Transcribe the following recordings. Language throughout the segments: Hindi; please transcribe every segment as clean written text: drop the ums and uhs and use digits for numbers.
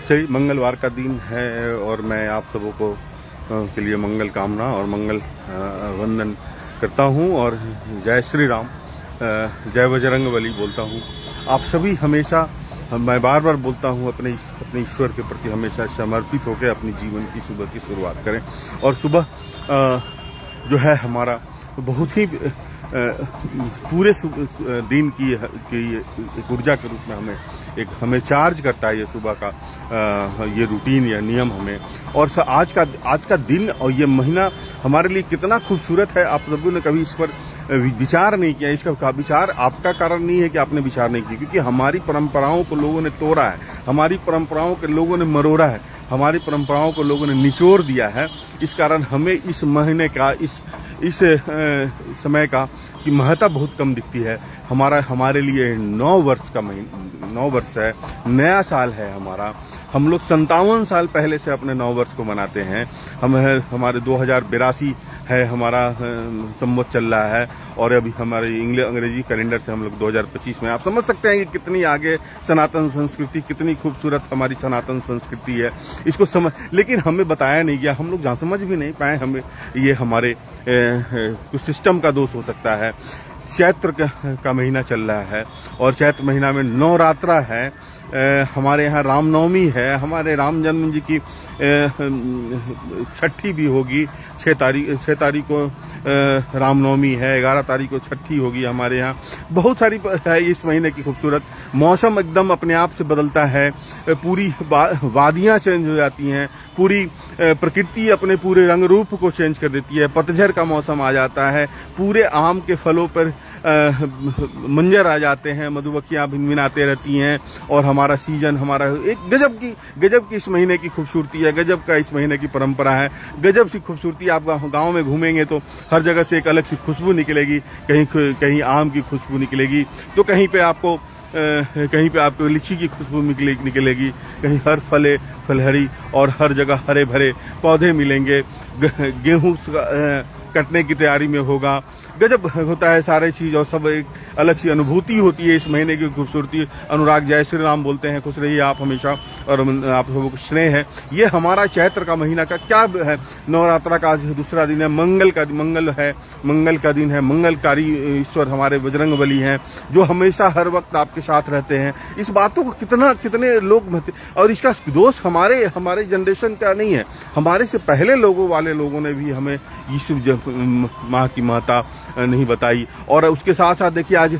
चलिए, मंगलवार का दिन है और मैं आप सबों को के लिए मंगल कामना और मंगल वंदन करता हूं और जय श्री राम, जय बजरंग बली बोलता हूं। आप सभी हमेशा, मैं बार बार बोलता हूं, अपने ईश्वर के प्रति हमेशा समर्पित होकर अपनी जीवन की सुबह की शुरुआत करें। और सुबह जो है हमारा बहुत ही पूरे दिन की एक ऊर्जा के रूप में हमें चार्ज करता है ये सुबह का ये रूटीन या नियम हमें। और आज का दिन और ये महीना हमारे लिए कितना खूबसूरत है। आप लोगों ने कभी इस पर विचार नहीं किया। इसका विचार आपका कारण नहीं है कि आपने विचार नहीं किया, क्योंकि हमारी परंपराओं को लोगों ने तोड़ा है, हमारी परंपराओं के लोगों ने मरोड़ा है, हमारी परंपराओं को लोगों ने निचोड़ दिया है। इस कारण हमें इस महीने का इस समय का की महत्ता बहुत कम दिखती है। हमारे लिए 9 वर्ष है, नया साल है हमारा। हम लोग 57 साल पहले से अपने 9 वर्ष को मनाते हैं। हमारे 2082 है हमारा संवत चल रहा है और अभी हमारे अंग्रेजी कैलेंडर से हम लोग 2025 में। आप समझ सकते हैं कि कितनी आगे सनातन संस्कृति, कितनी खूबसूरत हमारी सनातन संस्कृति है। इसको लेकिन हमें बताया नहीं गया, हम लोग जहाँ समझ भी नहीं पाए। हमें ये हमारे कुछ सिस्टम का दोष हो सकता है। चैत्र का महीना चल रहा है और चैत्र महीना में नवरात्रा है। हमारे यहाँ रामनवमी है, हमारे राम जन्म जी की छठी भी होगी। 6 तारीख को रामनवमी है, 11 तारीख को छठी होगी हमारे यहाँ। बहुत सारी है इस महीने की खूबसूरत। मौसम एकदम अपने आप से बदलता है, पूरी वादियाँ चेंज हो जाती हैं, पूरी प्रकृति अपने पूरे रंग रूप को चेंज कर देती है। पतझड़ का मौसम आ जाता है, पूरे आम के फलों पर मंजर आ जाते हैं, मधुमक्खियाँ भिनभिनाते रहती हैं और हमारा सीजन, हमारा एक गजब की इस महीने की खूबसूरती है, गजब का इस महीने की परंपरा है, गजब सी खूबसूरती। आप गांव में घूमेंगे तो हर जगह से एक अलग सी खुशबू निकलेगी। कहीं आम की खुशबू निकलेगी तो कहीं पे आपको लीची की खुशबू निकलेगी, कहीं हर फलहरी और हर जगह हरे भरे पौधे मिलेंगे। गेहूं कटने की तैयारी में होगा। गजब होता है सारे चीज और सब एक अलग सी अनुभूति होती है इस महीने की खूबसूरती। अनुराग जय श्री राम बोलते हैं, खुश रहिए आप हमेशा और आप सबको स्नेह है। ये हमारा चैत्र का महीना का क्या है, नवरात्रा का आज दूसरा दिन है, मंगल का दिन है। मंगलकारी ईश्वर हमारे बजरंग बली हैं जो हमेशा हर वक्त आपके साथ रहते हैं। इस बातों को कितने लोग, और इसका दोष हमारे जनरेशन का नहीं है, हमारे से पहले लोगों ने भी हमें इस माह की महत्ता नहीं बताई। और उसके साथ साथ देखिए आज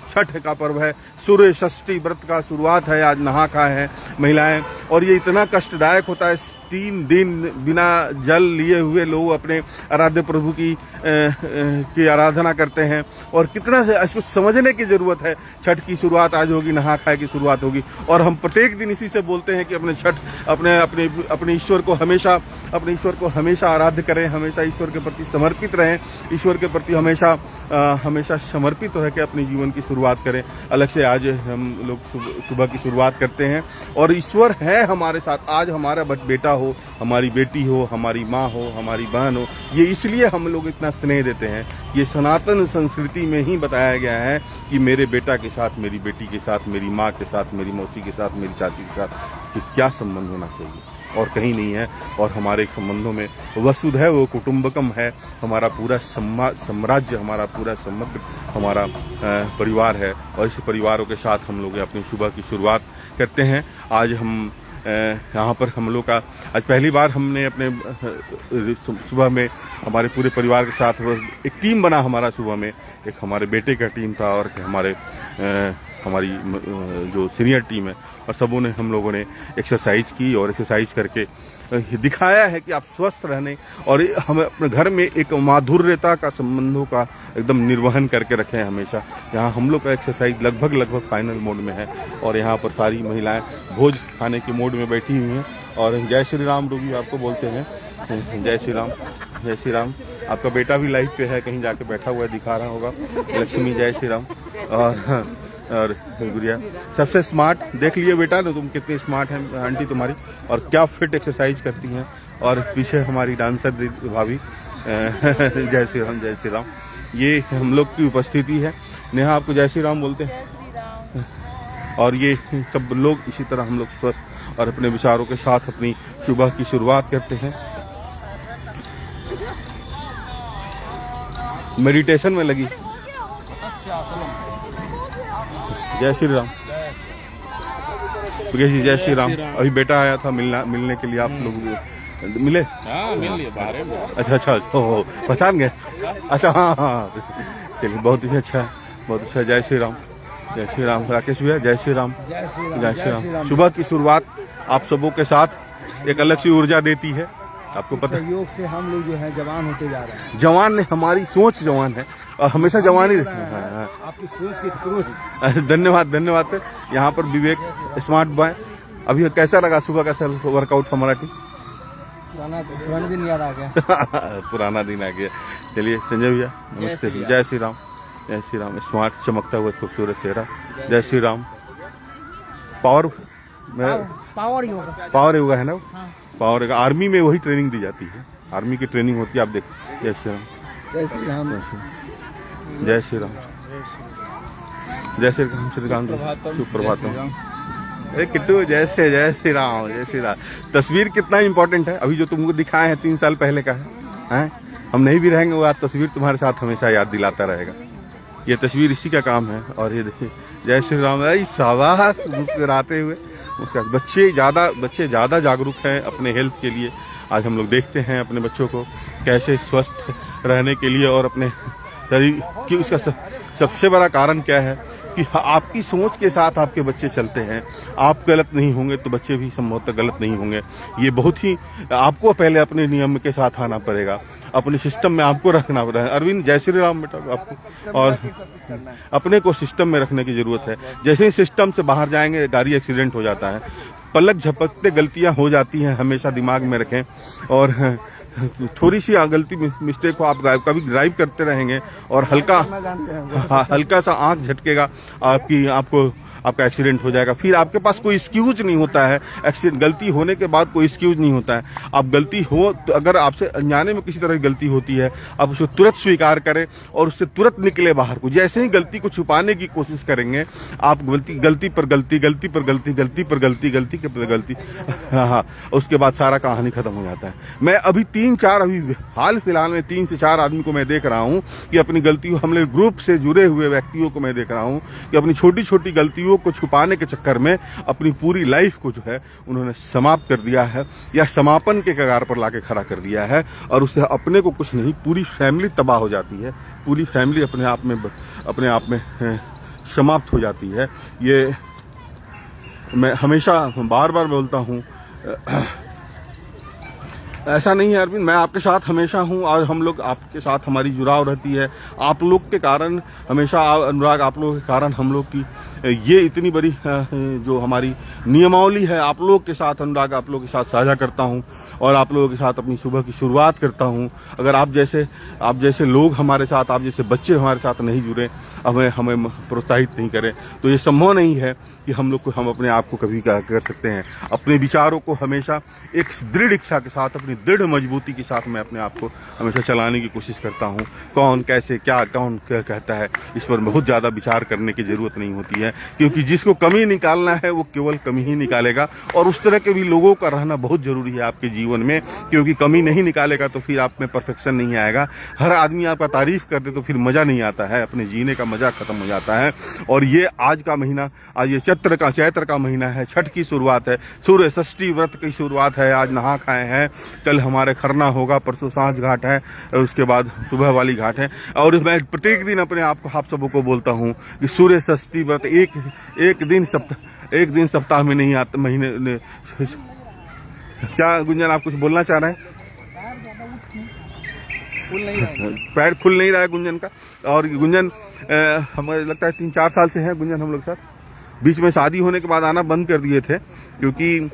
छठ का पर्व है, सूर्य षष्ठी व्रत का शुरुआत है। आज नहा खा है महिलाएं और ये इतना कष्टदायक होता है। 3 दिन बिना जल लिए हुए लोग अपने आराध्य प्रभु की आराधना करते हैं और कितना इसको समझने की जरूरत है। छठ की शुरुआत आज होगी, नहा खाए की शुरुआत होगी और हम प्रत्येक दिन इसी से बोलते हैं कि अपने ईश्वर को हमेशा आराध्य करें, हमेशा ईश्वर के प्रति समर्पित रहें, ईश्वर के प्रति हमेशा समर्पित होकर अपने जीवन की शुरुआत करें। अलग से आज हम लोग सुबह की शुरुआत करते हैं और ईश्वर है हमारे साथ। आज हमारा बेटा हो, हमारी बेटी हो, हमारी माँ हो, हमारी बहन हो, ये इसलिए हम लोग इतना स्नेह देते हैं। ये सनातन संस्कृति में ही बताया गया है कि मेरे बेटा के साथ, मेरी बेटी के साथ, मेरी माँ के साथ, मेरी मौसी के साथ, मेरी चाची के साथ कि क्या संबंध होना चाहिए और कहीं नहीं है। और हमारे संबंधों में वसुधैव कुटुंबकम है, हमारा पूरा साम्राज्य, हमारा पूरा समग्र हमारा परिवार है और इस परिवारों के साथ हम लोग अपनी सुबह की शुरुआत करते हैं। आज हम यहाँ पर हम लोग का आज पहली बार हमने अपने सुबह में हमारे पूरे परिवार के साथ एक टीम बना। हमारा सुबह में एक हमारे बेटे का टीम था और हमारी जो सीनियर टीम है और सबों ने, हम लोगों ने एक्सरसाइज की और एक्सरसाइज करके दिखाया है कि आप स्वस्थ रहने और हमें अपने घर में एक माधुर्यता का संबंधों का एकदम निर्वहन करके रखें हमेशा। यहाँ हम लोग का एक्सरसाइज लगभग फाइनल मोड में है और यहाँ पर सारी महिलाएं भोज खाने के मोड में बैठी हुई हैं और जय श्री राम रूबी आपको बोलते हैं। जय श्री राम, जय श्री राम। आपका बेटा भी लाइव पे है, कहीं जाके बैठा हुआ दिखा रहा होगा। लक्ष्मी जय श्री राम। और गुड़िया सबसे स्मार्ट, देख लिए बेटा ना तुम कितनी स्मार्ट है आंटी तुम्हारी और क्या फिट एक्सरसाइज करती हैं। और पीछे हमारी डांसर भाभी जय श्री राम, जय श्री राम। ये हम लोग की उपस्थिति है। नेहा आपको जय श्री राम बोलते हैं। और ये सब लोग इसी तरह हम लोग स्वस्थ और अपने विचारों के साथ अपनी सुबह की शुरुआत करते हैं। मेडिटेशन में लगी। जय श्री राम। जय श्री राम। अभी बेटा आया था मिलने के लिए, आप लोग मिले? हाँ, मिल लिए बाहर में। अच्छा, पहचान गए? अच्छा, हाँ, चलिए, बहुत ही अच्छा है, बहुत अच्छा। जय श्री राम। जय श्री राम। राकेश भैया, जय श्री राम। जय श्री राम। सुबह की शुरुआत आप सबों के साथ एक अलग सी ऊर्जा देती है, आपको पता है। सहयोग से हम लोग जो है जवान होते जा रहे हैं। जवान ने, हमारी सोच जवान है और हमेशा जवान ही है। आपकी सोच के थ्रू। धन्यवाद सर। यहाँ पर विवेक स्मार्ट बॉय। अभी कैसा लगा सुबह का सर वर्कआउट हमारा? ठीक, पुराना दिन याद आ गया। पुराना दिन आ गया। चलिए संजय भैया, नमस्ते। जय श्री राम। जय श्री राम। स्मार्ट, चमकता हुआ खूबसूरत चेहरा। जय श्री राम। पावर योगा है ना? हाँ। पावर योगा आर्मी में वही ट्रेनिंग दी जाती है, आर्मी की ट्रेनिंग होती है। आप देखो। जय श्री राम। जय श्री राम। जय श्री राम। जय श्री राम। श्रीकांत, सुप्रभातम। अरे किट्टू, जय श्री राम। जय श्री राम। तस्वीर कितना इंपॉर्टेंट है। अभी जो तुमको दिखाए हैं 3 साल पहले का है। हम नहीं भी रहेंगे, वो आज तस्वीर तुम्हारे साथ हमेशा याद दिलाता रहेगा। ये तस्वीर इसी का काम है। और ये देखिए, जय श्री राम। शाबाश, मुस्कुराते हुए उसका। बच्चे ज़्यादा जागरूक हैं अपने हेल्थ के लिए। आज हम लोग देखते हैं अपने बच्चों को कैसे स्वस्थ रहने के लिए और अपने शरीर की, उसका सबसे बड़ा कारण क्या है कि आपकी सोच के साथ आपके बच्चे चलते हैं। आप गलत नहीं होंगे तो बच्चे भी संभवतः गलत नहीं होंगे। ये बहुत ही, आपको पहले अपने नियम के साथ आना पड़ेगा, अपने सिस्टम में आपको रखना पड़ेगा। अरविंद, जय श्री राम बेटा आपको। और अपने को सिस्टम में रखने की जरूरत है। जैसे ही सिस्टम से बाहर जाएंगे, गाड़ी एक्सीडेंट हो जाता है। पलक झपकते गलतियां हो जाती हैं, हमेशा दिमाग में रखें। और थोड़ी सी गलती मिस्टेक को आप कभी ड्राइव करते रहेंगे और हल्का सा आंख झटकेगा, आपका एक्सीडेंट हो जाएगा। फिर आपके पास कोई एक्सक्यूज नहीं होता है। एक्सीडेंट, गलती होने के बाद कोई एक्सक्यूज नहीं होता है। आप गलती हो तो, अगर आपसे अनजाने में किसी तरह की गलती होती है, आप उसको तुरंत स्वीकार करें और उससे तुरंत निकले बाहर को। जैसे ही गलती को छुपाने की कोशिश करेंगे, आप गलती पर गलती, हाँ, उसके बाद सारा कहानी खत्म हो जाता है। मैं अभी हाल फिलहाल में 3 से 4 आदमी को मैं देख रहा हूँ कि अपनी गलतियों, हम लोग ग्रुप से जुड़े हुए व्यक्तियों को मैं देख रहा हूँ कि अपनी छोटी छोटी गलतियों को छुपाने के चक्कर में अपनी पूरी लाइफ को जो है उन्होंने समाप्त कर दिया है, या समापन के कगार पर लाके खड़ा कर दिया है। और उससे अपने को कुछ नहीं, पूरी फैमिली तबाह हो जाती है। पूरी फैमिली अपने आप में समाप्त हो जाती है। ये मैं हमेशा बार बार बोलता हूँ। ऐसा नहीं है अरविंद, मैं आपके साथ हमेशा हूँ और हम लोग आपके साथ, हमारी जुड़ाव रहती है। आप लोग के कारण हमेशा, अनुराग, आप लोगों के कारण हम लोग की ये इतनी बड़ी जो हमारी नियमावली है, आप लोग के साथ, अनुराग, आप लोगों के साथ साझा करता हूँ और आप लोगों के साथ अपनी सुबह की शुरुआत करता हूँ। अगर आप जैसे लोग हमारे साथ, आप जैसे बच्चे हमारे साथ नहीं जुड़े, हमें प्रोत्साहित नहीं करें, तो ये संभव नहीं है कि हम अपने आप को कभी कर सकते हैं। अपने विचारों को हमेशा एक दृढ़ इच्छा के साथ, अपनी दृढ़ मजबूती के साथ मैं अपने आप को हमेशा चलाने की कोशिश करता हूँ। कौन कैसे कौन क्या कहता है, इस पर बहुत ज़्यादा विचार करने की जरूरत नहीं होती है, क्योंकि जिसको कमी निकालना है वो केवल कमी ही निकालेगा। और उस तरह के भी लोगों का रहना बहुत जरूरी है आपके जीवन में, क्योंकि कमी नहीं निकालेगा तो फिर आप में परफेक्शन नहीं आएगा। हर आदमी आपका तारीफ कर दे तो फिर मजा नहीं आता है, अपने जीने का मजा खत्म हो जाता है। और ये आज का महीना, आज ये चैत्र का महीना है, छठ की शुरुआत है, सूर्य षष्ठी व्रत की शुरुआत है। आज नहा खाए हैं, कल हमारे खरना होगा, परसों सांझ घाट है, उसके बाद सुबह वाली घाट है। और मैं प्रत्येक दिन अपने आप सबों को बोलता हूँ कि सूर्य षष्ठी व्रत एक दिन सप्ताह में नहीं आता, महीने। क्या गुंजन, आप कुछ बोलना चाह रहे हैं? पैर खुल नहीं रहा है गुंजन का। और गुंजन हमें लगता है 3-4 साल से है गुंजन हम लोग साथ। बीच में शादी होने के बाद आना बंद कर दिए थे, क्योंकि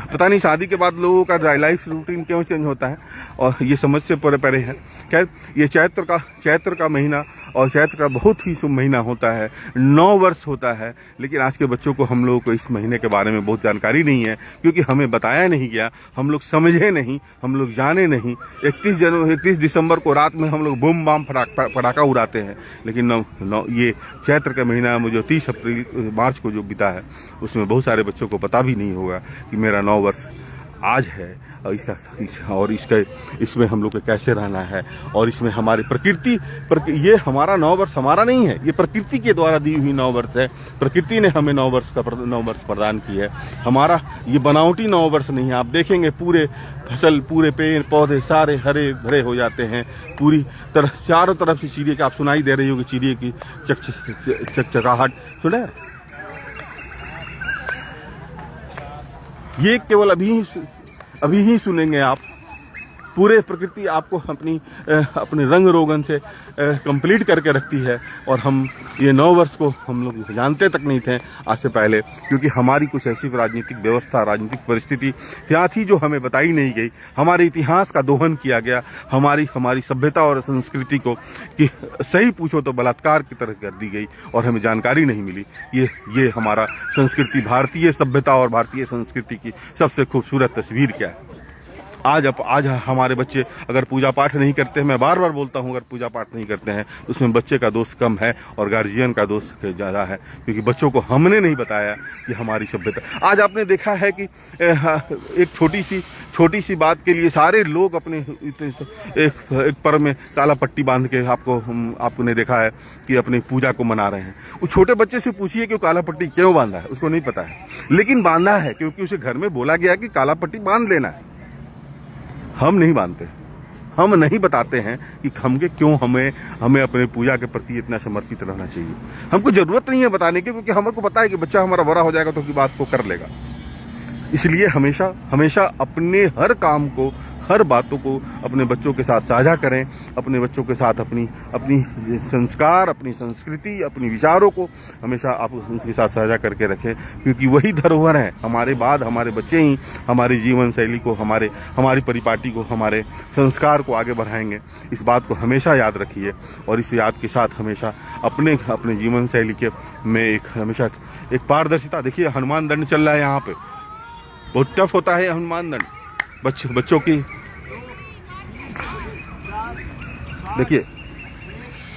पता नहीं शादी के बाद लोगों का लाइफ रूटीन क्यों चेंज होता है, और ये समझ से परे है। खैर, ये चैत्र का महीना और चैत्र का बहुत ही शुभ महीना होता है, 9 वर्ष होता है। लेकिन आज के बच्चों को, हम लोगों को इस महीने के बारे में बहुत जानकारी नहीं है, क्योंकि हमें बताया नहीं गया, हम लोग समझे नहीं, हम लोग जाने नहीं। 31 दिसंबर को रात में हम लोग बम बाम पटाखा उड़ाते हैं, लेकिन ये चैत्र का महीना, मुझे 30 मार्च को जो बीता है उसमें बहुत सारे बच्चों को पता भी नहीं होगा कि मेरा 9 वर्ष आज है और इसमें हम लोग को कैसे रहना है। और इसमें हमारी ये हमारा 9 वर्ष हमारा नहीं है, ये प्रकृति के द्वारा दी हुई 9 वर्ष है। प्रकृति ने हमें 9 वर्ष प्रदान की है। हमारा ये बनावटी 9 वर्ष नहीं है। आप देखेंगे पूरे फसल, पूरे पेड़ पौधे सारे हरे भरे हो जाते हैं। पूरी तरह चारों तरफ से चिड़िया की आप सुनाई दे रही होगी, चिड़िया की चकचकाहट सुने। ये केवल अभी ही सुनेंगे आप। पूरे प्रकृति आपको अपने रंग रोगन से कंप्लीट करके रखती है। और हम ये 9 वर्ष को हम लोग जानते तक नहीं थे आज से पहले, क्योंकि हमारी कुछ ऐसी राजनीतिक व्यवस्था, राजनीतिक परिस्थिति थी जो हमें बताई नहीं गई। हमारे इतिहास का दोहन किया गया, हमारी सभ्यता और संस्कृति को कि सही पूछो तो बलात्कार की तरह कर दी गई और हमें जानकारी नहीं मिली। ये हमारा संस्कृति, भारतीय सभ्यता और भारतीय संस्कृति की सबसे खूबसूरत तस्वीर क्या है। आज हमारे बच्चे अगर पूजा पाठ नहीं करते हैं, मैं बार बार बोलता हूं, अगर पूजा पाठ नहीं करते हैं तो उसमें बच्चे का दोष कम है और गार्जियन का दोष ज़्यादा है, क्योंकि बच्चों को हमने नहीं बताया कि हमारी सभ्यता। आज आपने देखा है कि एक छोटी सी बात के लिए सारे लोग अपने एक पर में काला पट्टी बांध के आपने देखा है कि अपनी पूजा को मना रहे हैं। उस छोटे बच्चे से पूछिए कि वो काला पट्टी क्यों बांधा है, उसको नहीं पता है, लेकिन बांधा है क्योंकि उसे घर में बोला गया कि काला पट्टी बांध लेना है। हम नहीं बांधते, हम नहीं बताते हैं कि क्यों हमें अपने पूजा के प्रति इतना समर्पित रहना चाहिए। हमको जरूरत नहीं है बताने की, क्योंकि हमको पता है कि बच्चा हमारा बड़ा हो जाएगा तो उसकी बात को कर लेगा। इसलिए हमेशा अपने हर काम को, हर बातों को अपने बच्चों के साथ साझा करें। अपने बच्चों के साथ अपनी संस्कार, अपनी संस्कृति, अपनी विचारों को हमेशा आप उनके साथ साझा करके रखें, क्योंकि वही धरोहर है। हमारे बाद हमारे बच्चे ही हमारी जीवन शैली को, हमारी परिपाटी को, हमारे संस्कार को आगे बढ़ाएंगे। इस बात को हमेशा याद रखिए और इस याद के साथ हमेशा अपने जीवन शैली में हमेशा एक पारदर्शिता। देखिए हनुमान दंड चल रहा है यहाँ पे, बहुत टफ होता है हनुमान दंड बच्चों की। देखिए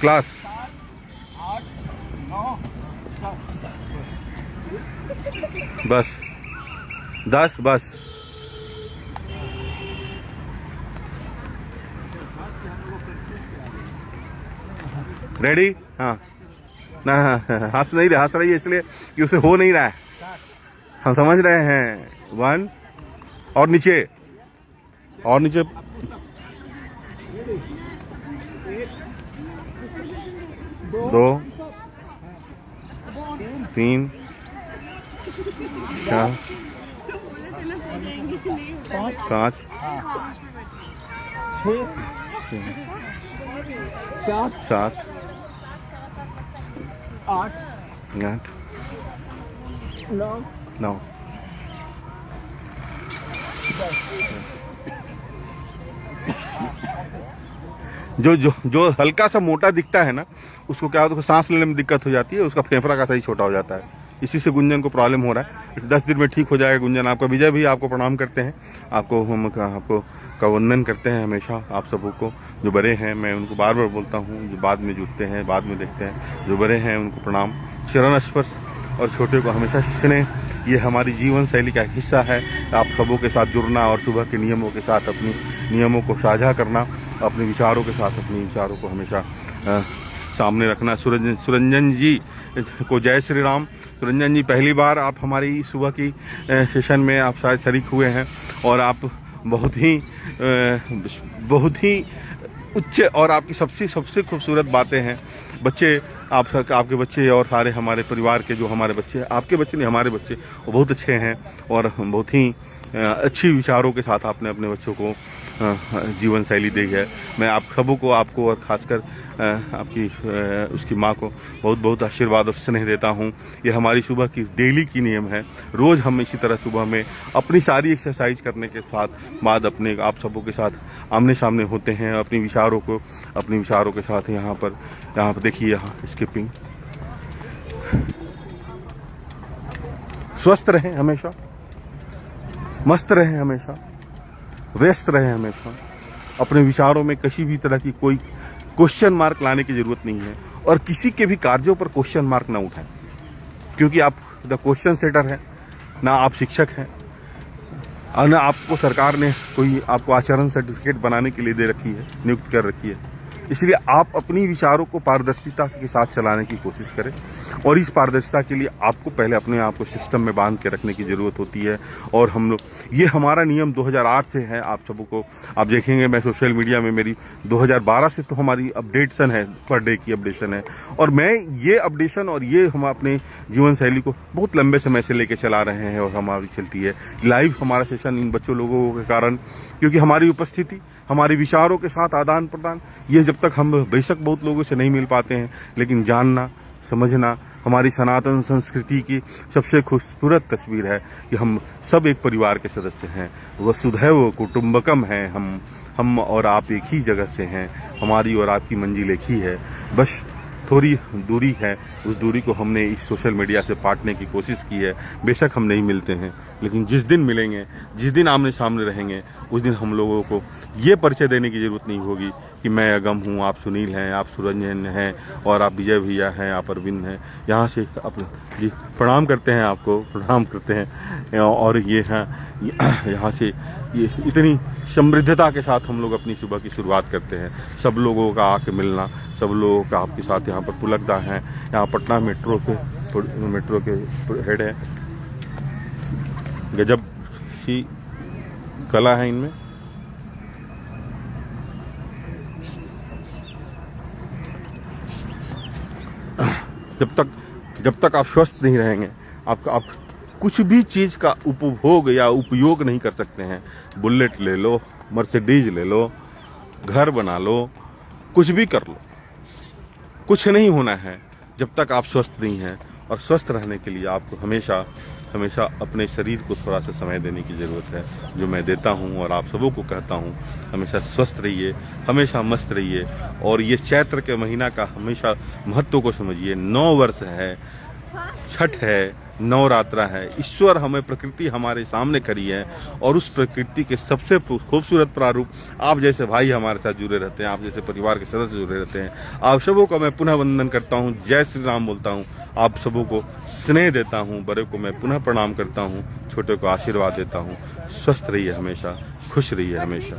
क्लास बस 10 बस। रेडी? हाँ ना, हंस नहीं रहे, हंस रही है इसलिए कि उसे हो नहीं रहा है, हम समझ रहे हैं। 1 और नीचे 2 3 4 5 6 7 8 9। जो हल्का सा मोटा दिखता है ना, उसको क्या होता है, सांस लेने में दिक्कत हो जाती है, उसका फेफड़ा का सही छोटा हो जाता है। इसी से गुंजन को प्रॉब्लम हो रहा है। 10 दिन में ठीक हो जाएगा गुंजन। आपका विजय भी आपको प्रणाम करते हैं, आपको वंदन करते हैं हमेशा। आप सबों को जो बड़े हैं, मैं उनको बार बार बोलता हूँ, जो बाद में जुटते हैं, बाद में देखते हैं, जो बड़े हैं उनको प्रणाम, चरण स्पर्श और छोटे को हमेशा स्नेह। ये हमारी जीवन शैली का हिस्सा है। आप सबों के साथ जुड़ना और सुबह के नियमों के साथ अपनी नियमों को साझा करना, अपने विचारों के साथ अपने विचारों को हमेशा सामने रखना। सुरंजन जी को जय श्री राम। सुरंजन जी, पहली बार आप हमारी सुबह की सेशन में आप शायद शरीक हुए हैं और आप बहुत ही उच्च और आपकी सबसे खूबसूरत बातें हैं। बच्चे आपके बच्चे और सारे हमारे परिवार के जो हमारे बच्चे, आपके बच्चे नहीं हमारे बच्चे, वो बहुत अच्छे हैं और बहुत ही अच्छी विचारों के साथ आपने अपने बच्चों को जीवन शैली दी है। मैं आप सबों को, आपको और खासकर आपकी उसकी माँ को बहुत बहुत आशीर्वाद और स्नेह देता हूँ। ये हमारी सुबह की डेली की नियम है। रोज़ हम इसी तरह सुबह में अपनी सारी एक्सरसाइज करने के बाद अपने आप सबों के साथ आमने सामने होते हैं, अपने विचारों के साथ। यहाँ पर देखिए, यहाँ स्किपिंग। स्वस्थ रहें हमेशा, मस्त रहें हमेशा, व्यस्त रहें हमेशा। अपने विचारों में किसी भी तरह की कोई क्वेश्चन मार्क लाने की जरूरत नहीं है और किसी के भी कार्यों पर क्वेश्चन मार्क ना उठाएं, क्योंकि आप न क्वेश्चन सेटर हैं, ना आप शिक्षक हैं, और न आपको सरकार ने कोई आपको आचरण सर्टिफिकेट बनाने के लिए दे रखी है, नियुक्त कर रखी है। इसलिए आप अपनी विचारों को पारदर्शिता के साथ चलाने की कोशिश करें, और इस पारदर्शिता के लिए आपको पहले अपने आप को सिस्टम में बांध के रखने की जरूरत होती है। और हम लोग, ये हमारा नियम 2008 से है। आप सबों को आप देखेंगे, मैं सोशल मीडिया में मेरी 2012 से तो हमारी अपडेशन है, पर डे की अपडेशन है, और मैं ये अपडेशन और ये हम अपने जीवन शैली को बहुत लंबे समय से लेके चला रहे हैं, और हमारी चलती है लाइव हमारा सेशन इन बच्चों लोगों के कारण, क्योंकि हमारी उपस्थिति, हमारे विचारों के साथ आदान प्रदान, ये जब तक हम बेशक बहुत लोगों से नहीं मिल पाते हैं, लेकिन जानना समझना हमारी सनातन संस्कृति की सबसे खूबसूरत तस्वीर है कि हम सब एक परिवार के सदस्य हैं। वसुधैव कुटुंबकम है, हम और आप एक ही जगह से हैं, हमारी और आपकी मंजिल एक ही है, बस थोड़ी दूरी है। उस दूरी को हमने इस सोशल मीडिया से पाटने की कोशिश की है। बेशक हम नहीं मिलते हैं, लेकिन जिस दिन मिलेंगे, जिस दिन आमने सामने रहेंगे, उस दिन हम लोगों को ये परिचय देने की जरूरत नहीं होगी कि मैं अगम हूँ, आप सुनील हैं, आप सुरंजन हैं, और आप विजय भैया हैं, आप अरविंद हैं। यहाँ से जी प्रणाम करते हैं, आपको प्रणाम करते हैं। और ये हैं, यहाँ से ये इतनी समृद्धता के साथ हम लोग अपनी सुबह की शुरुआत करते हैं। सब लोगों का आके मिलना, सब लोगों का आपके साथ यहाँ पर पुलकदा हैं। यहाँ पटना मेट्रो के हेड है, गजब सी कला है इनमें। जब तक आप स्वस्थ नहीं रहेंगे, आप कुछ भी चीज का उपभोग या उपयोग नहीं कर सकते हैं। बुलेट ले लो, मर्सिडीज ले लो, घर बना लो, कुछ भी कर लो, कुछ नहीं होना है जब तक आप स्वस्थ नहीं हैं। और स्वस्थ रहने के लिए आपको हमेशा हमेशा अपने शरीर को थोड़ा सा समय देने की ज़रूरत है, जो मैं देता हूं, और आप सबों को कहता हूं। हमेशा स्वस्थ रहिए, हमेशा मस्त रहिए, और ये चैत्र के महीना का हमेशा महत्व को समझिए। 9 वर्ष है, छठ है, नवरात्रा है। ईश्वर हमें, प्रकृति हमारे सामने खड़ी है, और उस प्रकृति के सबसे खूबसूरत प्रारूप आप जैसे भाई हमारे साथ जुड़े रहते हैं, आप जैसे परिवार के सदस्य जुड़े रहते हैं। आप सबों का मैं पुनः वंदन करता हूँ, जय श्री राम बोलता हूँ, आप सबों को स्नेह देता हूँ, बड़े को मैं पुनः प्रणाम करता हूँ, छोटे को आशीर्वाद देता हूँ। स्वस्थ रहिए हमेशा, खुश रहिए हमेशा।